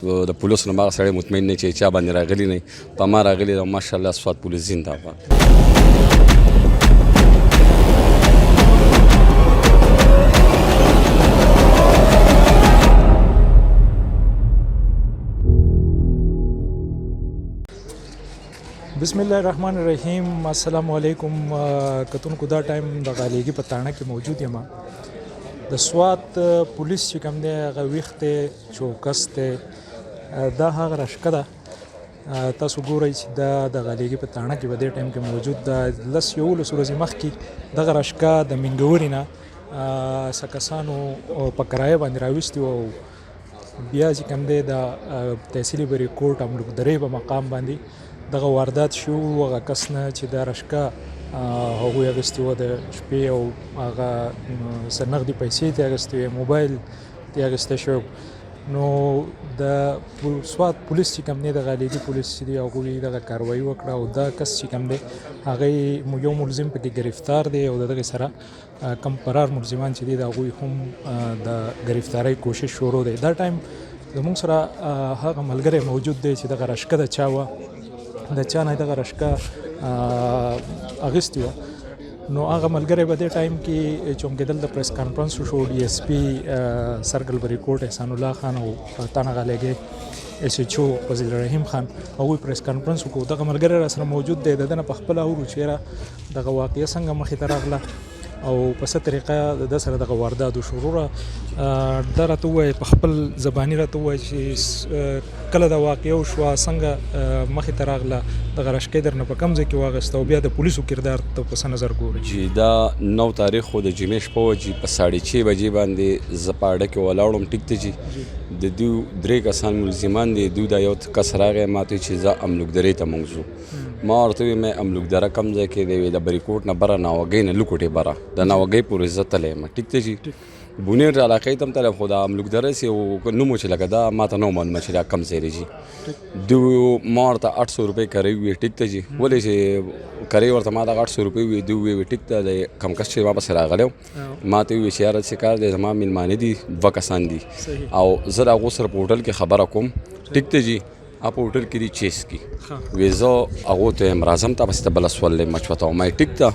د پولیسو نه ما هغه سړی مطمئن نه چې چا باندې راغلی نه په ما راغلی ده. ماشاءالله سوات پولیس زنده باد. بسم الله الرحمن الرحیم. السلام علیکم. کتونکو دا ټایم د غالیګي په تاڼه کې موجود یم. د سوات پولیس چې کوم دی هغه ویښ دی، چوکس دی. دا هغه رشکه ده، تاسو ګورئ چې دا د غالیګي په تاڼه کې په دې ټایم کې موجود ده. 11 ورځې مخکې دغه رشکه د منګورې نه څه کسانو په کرایه باندې راویستي وو. بیا چې کوم دی د تحصیلي بریکوټ املوک درې په مقام باندې دغه واردات شو. هغه کس نه چې دا رشکه هغوی اخیستې وه د شپې او هغه څه نغدي پیسې ترې اخیستې وې، موبایل ترې اخیستی شوی. نو د سوات پولیس چې کوم دی د غالیګي پولیس چې دی هغوی دغه کاروایي وکړه او دا کس چې کوم دی هغه یو ملزم پکې گرفتار دی او د دغې سره کم فرار ملزمان چې دي د هغوی هم د گرفتارۍ کوشش شروع دی. دا ټایم زموږ سره هغه ملګری موجود دی چې دغه رشکه د چا وه، د چا نه دغه رشکه اخیستې وه. نو هغه ملګری په دې ټایم کې چې کېدل د پریس کانفرنس وشو، ډي اس پي سرکل بریکوټ احسان الله خان او تاڼه غالیګي ایس ایچ او فضل رحیم خان هغوی پریس کانفرنس وکړو. دغه ملګری را سره موجود دی. د ده نه په خپله اورو چېرې دغه واقعه څنګه مخې ته راغله او په څه طریقه د سره دغه واردات وشو. وروره دا راته ووایه، په خپل زباني راته ووایه چې کله دا واقعه وشوه، څنګه مخې ته راغله، دغه رشکه درنه په کوم ځای کې واخیسته او بیا د پولیسو کردار ته په څه نظر ګورئ؟ چې دا 9 تاریخ خو د جمعې شپه وه چې په 6:30 بجې باندې زه په اډه کې ولاړم. ټیک دی چې د دوی 3 کسان ملزمان دي. دوی دا یو کس راغی ما ته چې زه املوک درې ته موږ ځو. ما ورته وویل مې املوک دره کوم ځای کې دی؟ د بریکوټ نه بره ناوګۍ نه لوکوټې بره د ناوګۍ پورې زه تلی یم. ټیک دی چې بونیر علاقې ته هم تلی، خو د املوک دره سې نوم و چې لکه دا ما ته نه معلومه چې دا کوم ځای دی. دوی ما ورته 800 روپۍ کرۍ وویې. ټیک دی چې ولې چې کرۍ ورته ما دغه 800 روپۍ وویې. دوی وویل ټیک ده، د کم کس چې ما پسې راغلی و ما ته وویل چې یاره څه کار دی، زما میلمانه دي 2 کسان دي او زه د هغو سره په هوټل کې خبره کوم. ټیک دی چې په هوټل کې دي چیس کې وی زه هغو ته یم راځم تا پسې ته بله سوللی مچوته او ما یې ټیک ده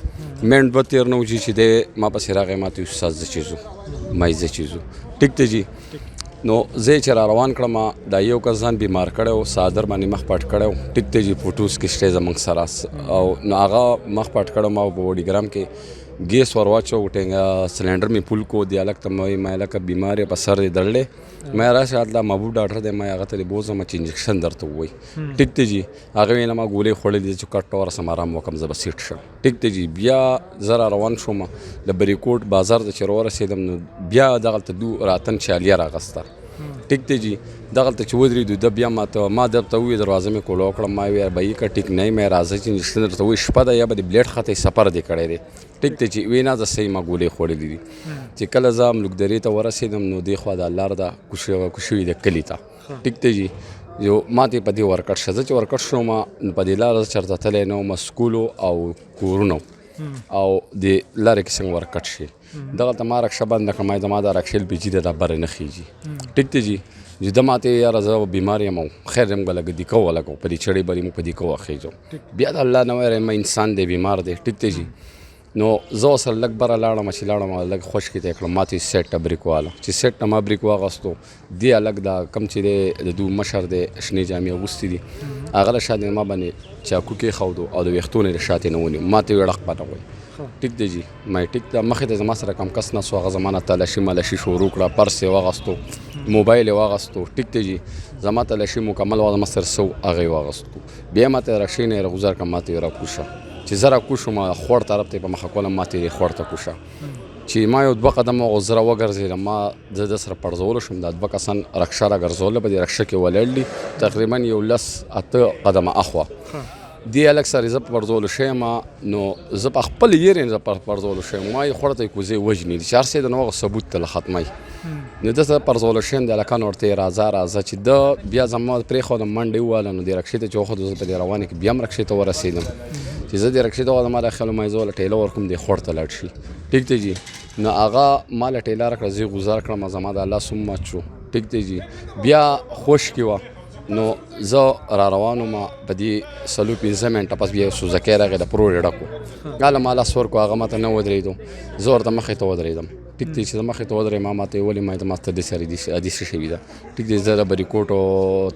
منډ 2 تېر نه وجي چې دی ما پسې راغی. ما ته ویل استاد زه چې ځو، ما یې زه چې ځو. ټیک دی چې نو زه چې را روان کړم دا یو کس ځان بیمار کړی و، څادر باندې مخ پټ کړی و. ټیک دی چې فوټوز کې شته زموږ سره او نو هغه مخ پټ کړی ما په وډیګرام کې ګیس ور واچو ټینګه سلنډر مې پول کو دی. هلک ته مې وایي ما هلکه بیمار یې په سر دی دړلی، ما راشه هلته محبوب ډاکټر دی، ما هغه ته دې بوځم چې انجکشن درته ووایي. ټیک دی چې هغه ویل ما ګولۍ خوړلې دي چې کټ ورسم آرام وکړم زه به سیټ شم. ټیک دی چې بیا زه را روان شوم د بریکوټ بازار ته چې راورسېدم نو بیا دغلته دو راتن چالیه راغسته. ټیک دی چې دغلته چې ودرېدو ده بیا ما درته وویل دروازه مې کوله وکړم. ما ویل بهي که ټیک نه مې راځه چې انجکشن درته ووایي شپه ده یا به دې بلیډ خطی سفر دې کړی دی. ټیک دی چې وی نه زه صحیح ما ګولۍ خوړلې دي. چې کله زه املوک درې ته ورسېدم نو دې خوا د لار ده کوشوي د کلي ته. ټیک دی چې یو ما ته په دې ورکټ شه. زه چې ورکټ شوم نو په دې لاره زه چېرته تلی نه وم، سکولو او کورونو او د لارې کې څنګه ورکټ شي. دغلته ما رکشه بنده کړه، زما دا رکشې ایل پي جي ده دا برې نه خیږي. ټیک دی چې ده ما ته یاره زه بیمار یم او خیر یم به لږ دیکه ولګو په دې چړې برې مو په دیکه وخیږو. بیا د الله نه ویره ما انسان دی بیمار دی. ټیک دی چې نو زه ورسره لږ بره لاړم چې لاړم لږ خوش کې ته یې کړم. ما ته سیټ ته بریک واله چې سیټ نه ما بریک واغستو. دې هلک دا کم چې دی د دوی مشر دی شنې جامې اغوستې دي هغه له شا ما باندې چاقو کېښودو او د ویښتو نه یې د شا ترې نه ونیو. ما ته یې ړق به نه وایي. ټیک دی جي ما یې ټیک ده مخې ته زما سره کم کس نه سو. هغه زما نه تلاشي ملاشي شروع کړه، پرس یې واغستو، موبایل یې واغستو. ټیک دی جي زما تلاشي مکمل وه زما سره سو هغه یې واغستو. بیا ما ته رکشې نه یې راګوزار کړه، ما ته یې راکوشه چې زه راکوشم خوړ طرف ته یې په مخه کولم. ما ته یې خوړ ته کوشه چې ما یو 2 قدمه غو زه راوګرځېدم. ما زه د سره پړځولو شوم. دا 2 کسان رکشه راګرځوله په دې رکشه کې ولاړ دي تقریبا یو 10-8 قدمه اخوا. دې هلک سره زه په پړځولو شویم نو زه په خپل یېرې زه په پړځولو شویم. ما یې خوړ ته یې کوزې وژني چې هر څه د نو هغه ثبوت ته له ختمی نو ده ته پړځولو شویم. د هلکانو ورته یې راځه چې ده بیا زما پرېښودم منډې وواله. نو دې رکشې ته چې وښودو زه په دې روانې کې بیا هم رکشې ته ورسېدم چې زه دې رکشې ته وغواړم ما دا خیال ما یې زه وله ټیله ورکوم دې خوړ ته لاړ شي. ټیک دی جي نو هغه ما له ټیله راکړه، زه یې ګزار کړم، زما د الله سوم مات شو. ټیک دی جی بیا خوش کې وه نو زه را روان وم په دې 45 منټه پس بیا سوزکی راغی د پروړې ډک و هله ما لاس ورکړو هغه ماته نه ودرېدو زه ورته مخې ته ودرېدم ټیک دی چې زه مخې ته ودرېم ما ته یې ولې ما ته ما ته دې سره حادثه شوې ده ټیک دی زه د بریکوټ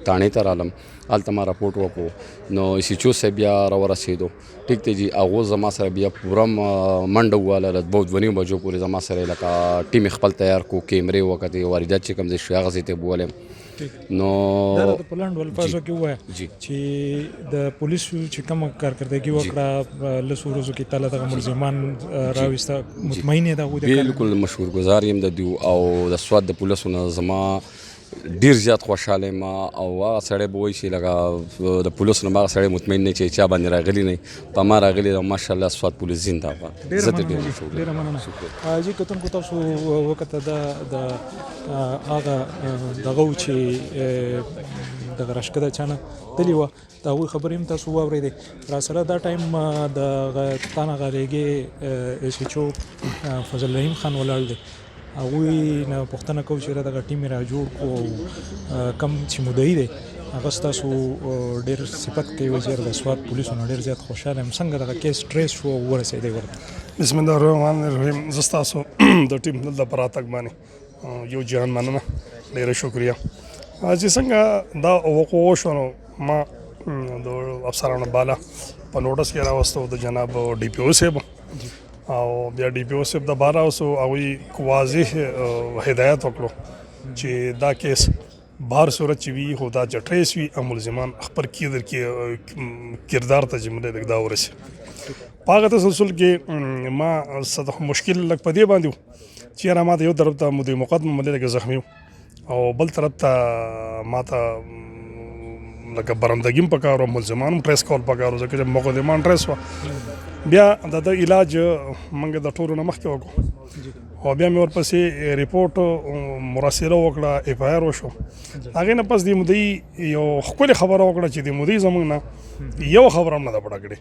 تاڼې ته رالم هلته ما راپورټ وکړو نو ایس ایچ او صاحب بیا راورسېدو ټیک دی جی هغو زما سره بیا پوره منډه وواله د 2:30 بجو پورې زما سره لکه ټیم خپل تیار کړو کیمرې وکتې واردات چې کوم ځای شوی هغه ځای ته بولم نو دا د پلانډ ولفاظو کې ووایه چې د پولیسو چې کومه کارکردګي وکړه لسو ورځو کې تعالی دغه ملزمان راویسته مطمئن یې د هغوی د کار بالکل مشهور ګزار یم د دوی او د سوات د پولیسو نه زما ډیر زیات خوشحاله یم او هغه سړی به وایي چې لکه د پولیسو نه به هغه سړی مطمئن نه چې چا باندې راغلی نه په ما راغلی ده ماشاءالله سوات پولیس زنده باد ډېره مننه جی کتونکو تاسو وکته د هغه دغه و چې دغه راشکده چانه تللی وه د هغوی خبرې هم تاسو واورېدې را سره دا ټایم د تانه غالیږې ایس ایچ او فضل رحیم خان ولاړ دی هغوی نه پوښتنه کوو چې دغه ټیم یې را جوړ کړو او کم چې مدعي دی هغه ستاسو ډېر صفت کوي وزیر د سوات پولیسو نه ډېر زیات خوشحاله یم څنګه دغه کیس ټریس شو او ورسېدی ورته بسم الله الرحمن الرحیم زه ستاسو د ټیم دلته په راتګ باندې یو جهان مننه ډېره شکریه چې څنګه دا وقوع وشو نو ما د افسرانو بالا په نوټس کې راوستو د جناب ډي پی او صاحب او بیا ډي پی او صاحب د باره اوسو هغوی واضح هدایت وکړو چې دا کیس بهر صورت چې وي خو دا چې ټریس وي او ملزمان خپل کردار ته چې موږ دا ورسي په هغه تسلسل کې ما څه مشکل لږ په دې باندې و چې یاره ما ته یو طرف ته مدیر مقدم ملي لږ زخمي و او بل طرف ته ما ته لکه برندګي هم پکار و ملزمان هم ټریس کول پکار و ځکه چې مقدمان ټریس وه بیا د علاج موږ د ټولو نه مخکې وکړو او بیا مې ورپسې ریپورټ مراسله وکړه اف آی آر وشو هغې نه پس د مدعي یو ښکلې خبره وکړه چې د مدعي زموږ نه یو خبره هم نه ده پټه کړې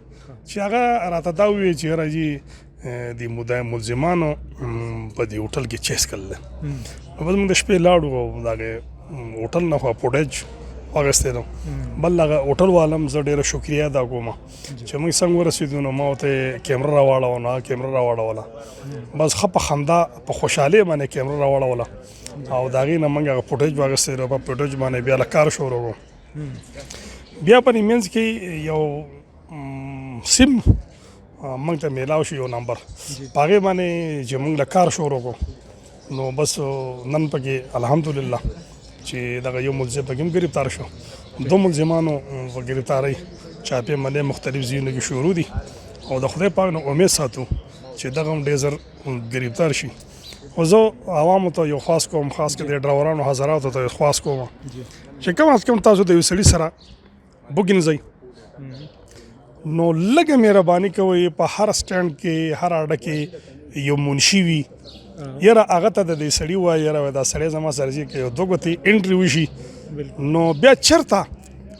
چې هغه راته دا وویل چې راځي د ملزمانو په دې هوټل کې چیس کړل نو بس موږ د شپې لاړو او د هغې هوټل نه خو فوټیج واغستې نو بل هغه هوټل والم زه ډېره شکریه ادا کوم چې موږ څنګه ورسېدو نو ما ورته کیمره راواړوه نو هغه کیمره راواړوله بس ښه په خندا په خوشحالۍ باندې کیمره راواړوله او د هغې نه موږ هغه فوټیج واغستې په فوټیج باندې بیا له کار شروع کړو بیا په دې منځ کې یو سیم موږ ته میلاو شو یو نمبر په هغې باندې چې موږ له کار شروع کړو نو بس نن پکې الحمدلله چې دغه یو ملزم پکې هم ګرفتار شو دو ملزمانو په ګرفتارۍ چاپې ملې مختلف ځایونو کې شروع دي او د خدای پاک نه امید ساتو چې دغه هم ډېر زر ګرفتار شي خو زه عوامو ته یو خاص کوم خاص کر د ډرایورانو حضراتو ته خاص کوم چې کم از کم تاسو د یو سړي سره وګنځئ نو لږه مهرباني کوئ په هر سټینډ کې هر اډه کې یو منشي وي یاره هغه ته د دې سړي وایي یاره دا سړی زما سره چې که یو دوه ګوتې انټري وشي نو بیا چېرته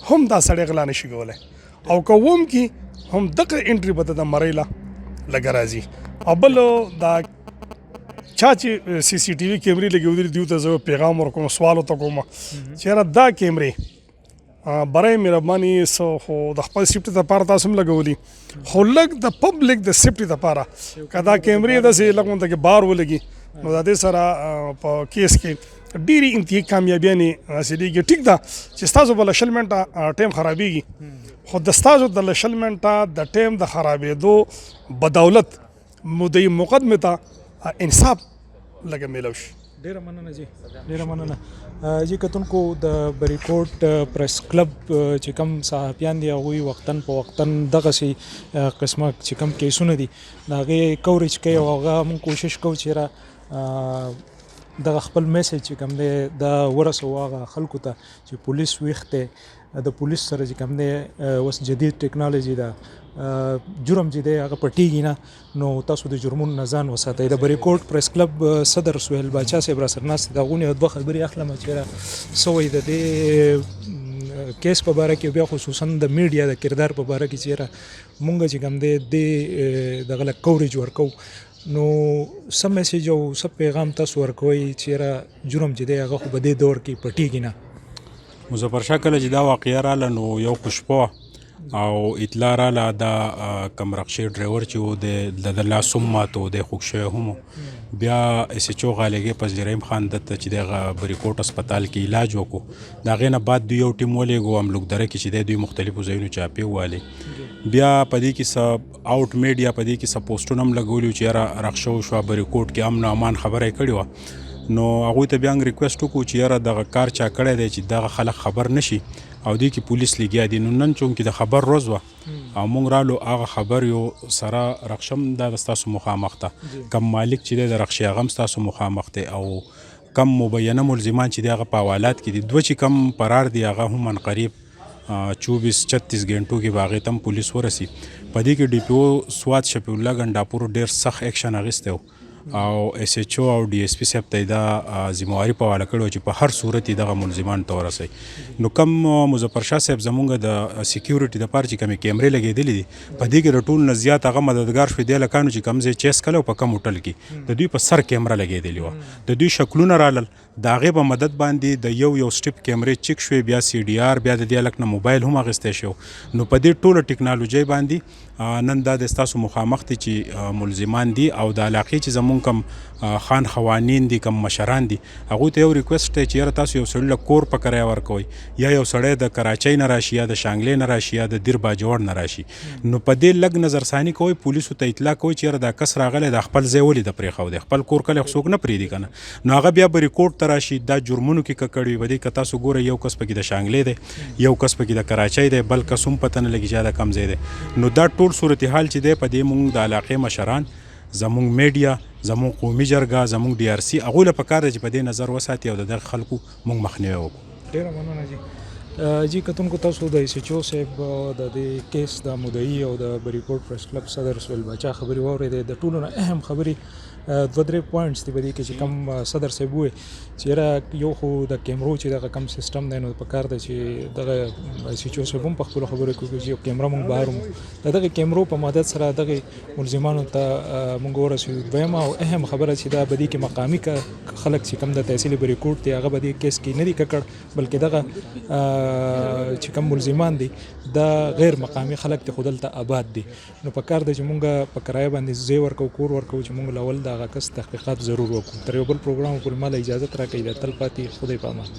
هم دا سړی غلا نشي کولی او که وم کې هم دغه انټري به د مرۍ له لږه راځي او بل دا چا چې سی سی ټي وي کیمرې لګېدلي دي دیو ته زه پیغام ورکوم سوال ورته کوم چې یاره دا کیمرې برای مهرباني خو د خپل سیفټي دپاره تاسو هم لګولي خو لږ د پبلک د سیفټي دپاره که دا کیمرې داسې لږ غونته کې بار ولګي نو د دې سره په کیس کې ډېرې انتهایي کامیابیانې حاصلېږي ټیک ده چې ستاسو به له 20 منټه ټایم خرابېږي خو د ستاسو د 20 منټه د ټایم د خرابېدو بدولت مدعي مقدمې ته انصاف لږه میلاو شي ډېره مننه جی ډېره مننه جی کتونکو د بریکوټ پریس کلب چې کوم صحافیان دي هغوی وختن په وختن دغسې قسمه چې کوم کیسونه دي د هغې کوریج کوي او هغه موږ کوشش کوو چې دغه خپل میسیج چې کوم دی دا ورسوو هغه خلکو ته چې پولیس ویښ دی د پولیس سره چې کوم دی اوس جدید ټیکنالوژي ده جرم چې دی هغه پټېږي نه نو تاسو د جرمونو نه ځان وساتئ د بریکوټ پریس کلب صدر سهیل باچا صاحب را سره ناست د هغو نه یو دوه خبرې اخلم چې څه وایي د دې کیس په باره کې بیا خصوصا د میډیا د کردار په باره کې چېرې مونږ چې کوم دی دغه له کوریج ورکوو نو څه میسج او څه پیغام تاسو ورکوئ چې یاره جرم چې دی هغه خو په دې دور کې پټېږي نه؟ مظفر شاه کله چې دا واقعه راله نو یو خوشبو او اطلاع راله دا کم رخشي ډرایور چې و د لاس هم مات و د خوږ شوی هم بیا اس ایچ او غالګې په جریم خان دته چې د بریکوټ هسپتال کې علاج وکړو د هغې نه بعد دوی یو ټیم ولېږو املوکدره کې چې دوی مختلفو ځایونو چاپې ووالې بیا په دې کې څه آوټ میډیا په دې کې څه پوسټونه هم لګولي چې یاره رخصه وشوه بریکوټ کې امن او امان خبره یې کړې وه نو هغوی ته بیا ریکویسټ وکړو چې یاره دغه کار چا کړی دی چې دغه خلک خبر نشي او دې کې پولیس لګیا دي نو نن چونکې د خبر ورځ وه او موږ رالو هغه خبر یو سره رخشم دا د ستاسو مخامخ ته کم مالک چې دی د رخشي هغه هم ستاسو مخامخ دی او کم مبینه ملزمان چې دی هغه په حوالات کې دي دوه چې کم فرار دي هغه هم من قریب 24-36 غنټو کې به هغې ته هم پولیس ورسي په دې کې ډي پی او سوات شفیع الله ګنډاپور ډېر سخت ایکشن اخیستی و او اس ایچ او او ډي اس پي صاحب ته دا ذمہواري په حواله کړې چې په هر صورت دغه ملزمان ته ورسوي نو کم مظفر شاه صاحب زمونږ د سکیورټي دپاره چې کمې کیمرې لګېدلې دي په دې کې د ټول نه زیات هغه مددګار شوي دې هلکانو چې کوم ځای چیس کله په کم هوټل کې د دوی په سر کیمره لګېدلې وه د دوی شکلونه رالل د هغې په مدد باندې د یو سټپ کیمرې چک شوې بیا سی ډي آر بیا د دې هلک نه موبایل هم اخیستی شو نو په دې ټوله ټکنالوژۍ باندې نن دا د ستاسو مخامخ دي چې ملزمان دي او د علاقې چې زمونږ کم خان خوانین دي کم مشران دي هغوی ته یو ریکویسټ دی چې یاره تاسو یو سړي له کور په کرایه ورکوئ یا یو سړی د کراچۍ نه راشي یا د شانګلې نه راشي یا د دیر باجوړ نه راشي نو په دې لږ نظرثاني کوئ پولیسو ته اطلاع کوئ چې یاره دا کس راغلی د خپل ځای ولې د پرېښودی خپل کور کلی خو څوک نه پرېږدي که نه نو هغه بیا به ریکورډ ته راشي دا جرمونو کې ککړ وي په دې که تاسو ګورئ یو کس پکې د شانګلې دی یو کس پکې د کراچۍ دی بل کس هم پته نه لګي چې دا کم ځای دی نو دا ټول صورتحال چې دی په دې مونږ د علاقې مشران زمونږ میډیا زمونږ قومي جرګه زمونږ ډي آر سی هغوی له پکار دی چې په دې نظر وساتي او د دغه خلکو مونږ مخنیوی وکړو. ډېره مننه جی کتونکو تاسو د اس ایچ او صاحب د دې کیس د مدعي او د بریکوټ پریس کلب صدر سهیل باچا خبرې واورېدې د ټولو نه اهم خبرې دوه درې پوینټس دي په دې کې چې کوم صدر صاحب وویل چې یاره یو خو د کیمرو چې دغه کم سیسټم دی نو پکار دی چې دغه اس ایچ او صاحب هم په خپلو خبرو کې وکړي چې یو کیمره موږ بهر ومو د دغې کیمرو په مدد سره دغې ملزمانو ته موږ ورسوي دویمه او اهم خبره چې دا په دې کې مقامي خلک چې کوم د تحصیل بریکوټ دی هغه په دې کیس کې نه دي ککړ بلکې دغه چې کوم ملزمان دي دا غیر مقامي خلک دي خو دلته آباد دي نو پکار دی چې موږ په کرایه باندې ځای ورکو کور ورکو چې موږ له اول دغه کس تحقیقات ضرور وکړو تر یو بل پروګرام پورې ماله اجازت راکړئ د تل پاتې خدای په امان.